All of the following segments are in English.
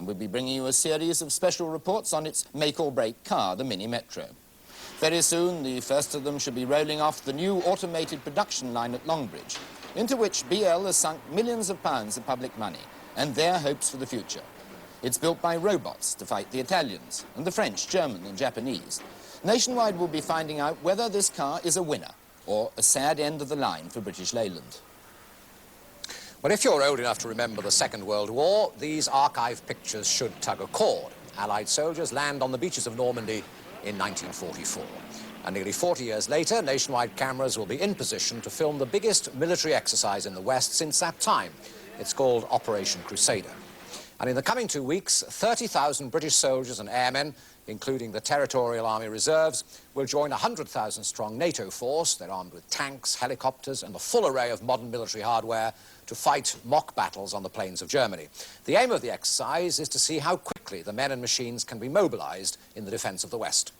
we'll be bringing you a series of special reports on its make-or-break car, the Mini Metro. Very soon, the first of them should be rolling off the new automated production line at Longbridge, into which BL has sunk millions of pounds of public money and their hopes for the future. It's built by robots to fight the Italians and the French, German and Japanese. Nationwide will be finding out whether this car is a winner or a sad end of the line for British Leyland. Well, if you're old enough to remember the Second World War, these archive pictures should tug a chord. Allied soldiers land on the beaches of Normandy in 1944. And nearly 40 years later, nationwide cameras will be in position to film the biggest military exercise in the West since that time. It's called Operation Crusader. And in the coming 2 weeks, 30,000 British soldiers and airmen, including the Territorial Army Reserves, will join a 100,000-strong NATO force. They're armed with tanks, helicopters, and a full array of modern military hardware to fight mock battles on the plains of Germany. The aim of the exercise is to see how quickly the men and machines can be mobilized in the defense of the West.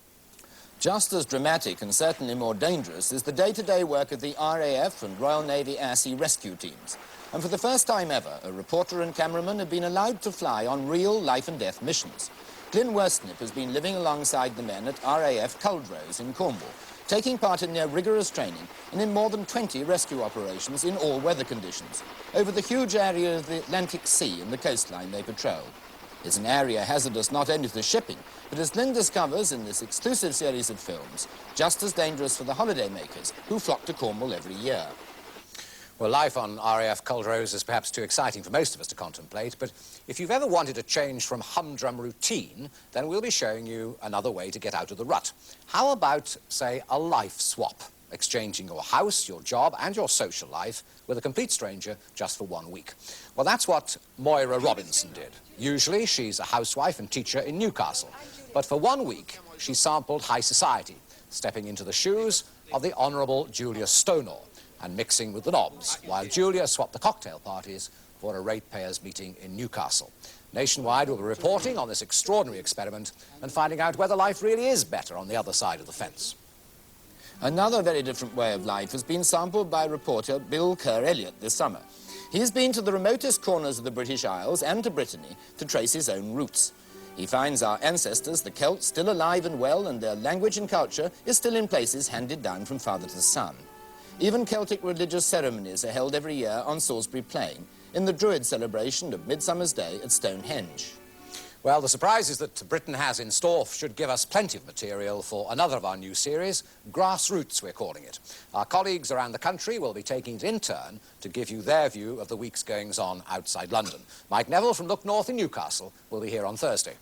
Just as dramatic and certainly more dangerous is the day-to-day work of the RAF and Royal Navy Air Sea rescue teams. And for the first time ever, a reporter and cameraman have been allowed to fly on real life-and-death missions. Glyn Worsnip has been living alongside the men at RAF Culdrose in Cornwall, taking part in their rigorous training and in more than 20 rescue operations in all weather conditions, over the huge area of the Atlantic Sea and the coastline they patrol. It's an area hazardous not only for shipping, but as Glyn discovers in this exclusive series of films, just as dangerous for the holidaymakers who flock to Cornwall every year. Well, life on RAF Culdrose is perhaps too exciting for most of us to contemplate, but if you've ever wanted a change from humdrum routine, then we'll be showing you another way to get out of the rut. How about, say, a life swap, exchanging your house, your job, and your social life with a complete stranger just for 1 week? Well, that's what Moira Robinson did. Usually, she's a housewife and teacher in Newcastle, but for 1 week, she sampled high society, stepping into the shoes of the Honourable Julia Stonor, and mixing with the knobs, while Julia swapped the cocktail parties for a ratepayers meeting in Newcastle. Nationwide will be reporting on this extraordinary experiment and finding out whether life really is better on the other side of the fence. Another very different way of life has been sampled by reporter Bill Kerr-Elliott this summer. He's been to the remotest corners of the British Isles and to Brittany to trace his own roots. He finds our ancestors, the Celts, still alive and well, and their language and culture is still in places handed down from father to son. Even Celtic religious ceremonies are held every year on Salisbury Plain, in the Druid celebration of Midsummer's Day at Stonehenge. Well, the surprises that Britain has in store should give us plenty of material for another of our new series, Grassroots, we're calling it. Our colleagues around the country will be taking it in turn to give you their view of the week's goings-on outside London. Mike Neville from Look North in Newcastle will be here on Thursday.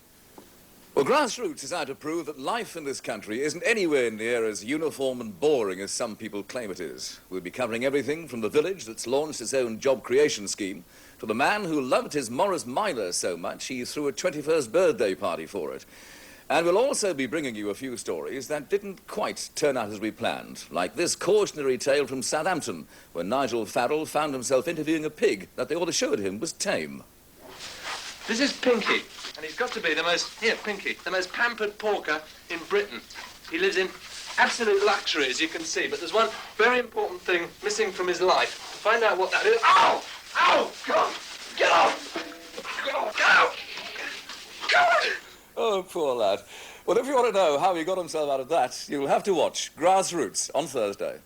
Well, Grassroots is out to prove that life in this country isn't anywhere near as uniform and boring as some people claim it is. We'll be covering everything from the village that's launched its own job creation scheme to the man who loved his Morris Minor so much he threw a 21st birthday party for it. And we'll also be bringing you a few stories that didn't quite turn out as we planned, like this cautionary tale from Southampton, where Nigel Farrell found himself interviewing a pig that they all assured him was tame. This is Pinky, and he's got to be the most pampered porker in Britain. He lives in absolute luxury, as you can see, but there's one very important thing missing from his life. To find out what that is... Ow! Ow! God! Get off! Get off! Get out! God! Oh, poor lad. Well, if you want to know how he got himself out of that, you'll have to watch Grassroots on Thursday.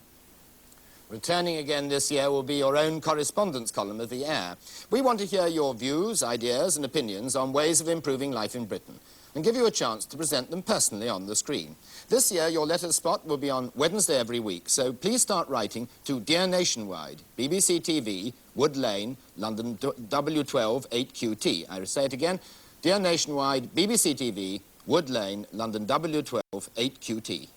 Returning again this year will be your own correspondence column of The Air. We want to hear your views, ideas and opinions on ways of improving life in Britain and give you a chance to present them personally on the screen. This year, your letter spot will be on Wednesday every week, so please start writing to Dear Nationwide, BBC TV, Wood Lane, London W12 8QT. I will say it again, Dear Nationwide, BBC TV, Wood Lane, London W12 8QT.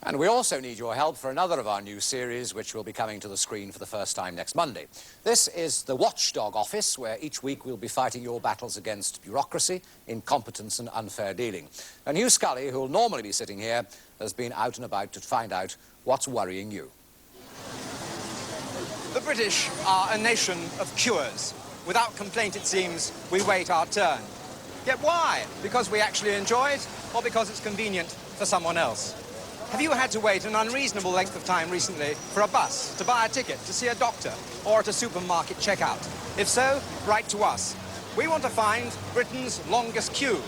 And we also need your help for another of our new series, which will be coming to the screen for the first time next Monday. This is the Watchdog office, where each week we'll be fighting your battles against bureaucracy, incompetence and unfair dealing. And Hugh Scully, who will normally be sitting here, has been out and about to find out what's worrying you. The British are a nation of cures. Without complaint, it seems, we wait our turn. Yet why? Because we actually enjoy it, or because it's convenient for someone else? Have you had to wait an unreasonable length of time recently for a bus, to buy a ticket, to see a doctor, or at a supermarket checkout? If so, write to us. We want to find Britain's longest queue.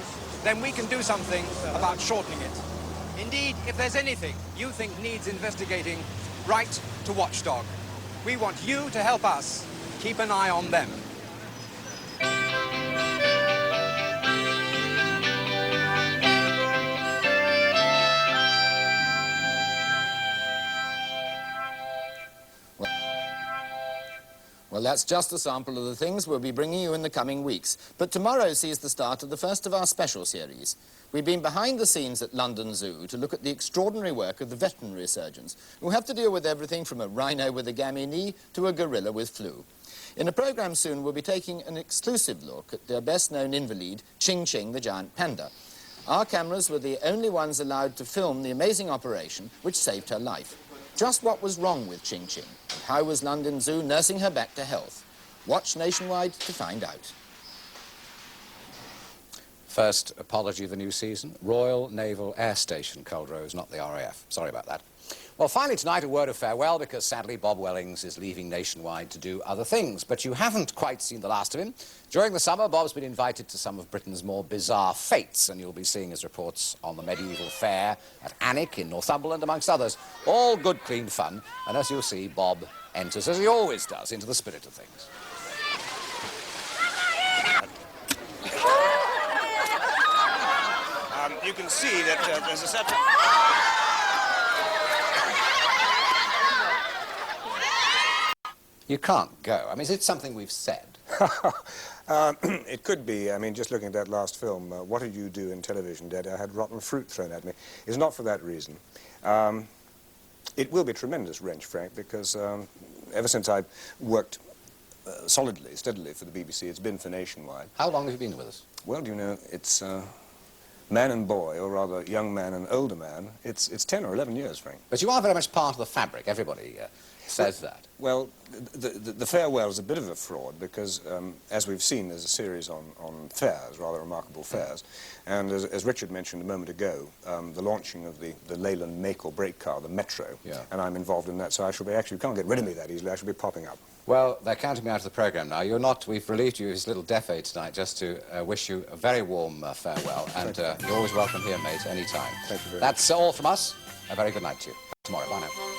Then we can do something about shortening it. Indeed, if there's anything you think needs investigating, write to Watchdog. We want you to help us keep an eye on them. Well, that's just a sample of the things we'll be bringing you in the coming weeks. But tomorrow sees the start of the first of our special series. We've been behind the scenes at London Zoo to look at the extraordinary work of the veterinary surgeons, who have to deal with everything from a rhino with a gammy knee to a gorilla with flu. In a programme soon, we'll be taking an exclusive look at their best-known invalid, Ching Ching, the giant panda. Our cameras were the only ones allowed to film the amazing operation which saved her life. Just what was wrong with Ching Ching, and how was London Zoo nursing her back to health? Watch Nationwide to find out. First apology of the new season, Royal Naval Air Station, Culdrose, not the RAF. Sorry about that. Well, finally tonight, a word of farewell, because sadly Bob Wellings is leaving Nationwide to do other things. But you haven't quite seen the last of him. During the summer, Bob's been invited to some of Britain's more bizarre fates, and you'll be seeing his reports on the medieval fair at Alnwick in Northumberland, amongst others. All good, clean fun. And as you'll see, Bob enters, as he always does, into the spirit of things. You can see that there's a separate... You can't go. I mean, is it something we've said? It could be. I mean, just looking at that last film, What Did You Do in Television, Daddy? I had rotten fruit thrown at me. It's not for that reason. It will be a tremendous wrench, Frank, because ever since I worked solidly, steadily for the BBC, it's been for Nationwide. How long have you been with us? Well, do you know, it's man and boy, or rather young man and older man. It's 10 or 11 years, Frank. But you are very much part of the fabric. Everybody says that. Well, the farewell is a bit of a fraud because, as we've seen, there's a series on fairs, rather remarkable fairs. And as Richard mentioned a moment ago, the launching of the Leyland make or break car, the Metro, and I'm involved in that, so I shall be actually, you can't get rid of me that easily, I shall be popping up. Well, they're counting me out of the programme now. You're not, we've relieved you of his little death aid tonight just to wish you a very warm farewell. And you're always welcome here, mate, any time. Thank you very much. That's all from us. A very good night to you. Tomorrow. Bye now.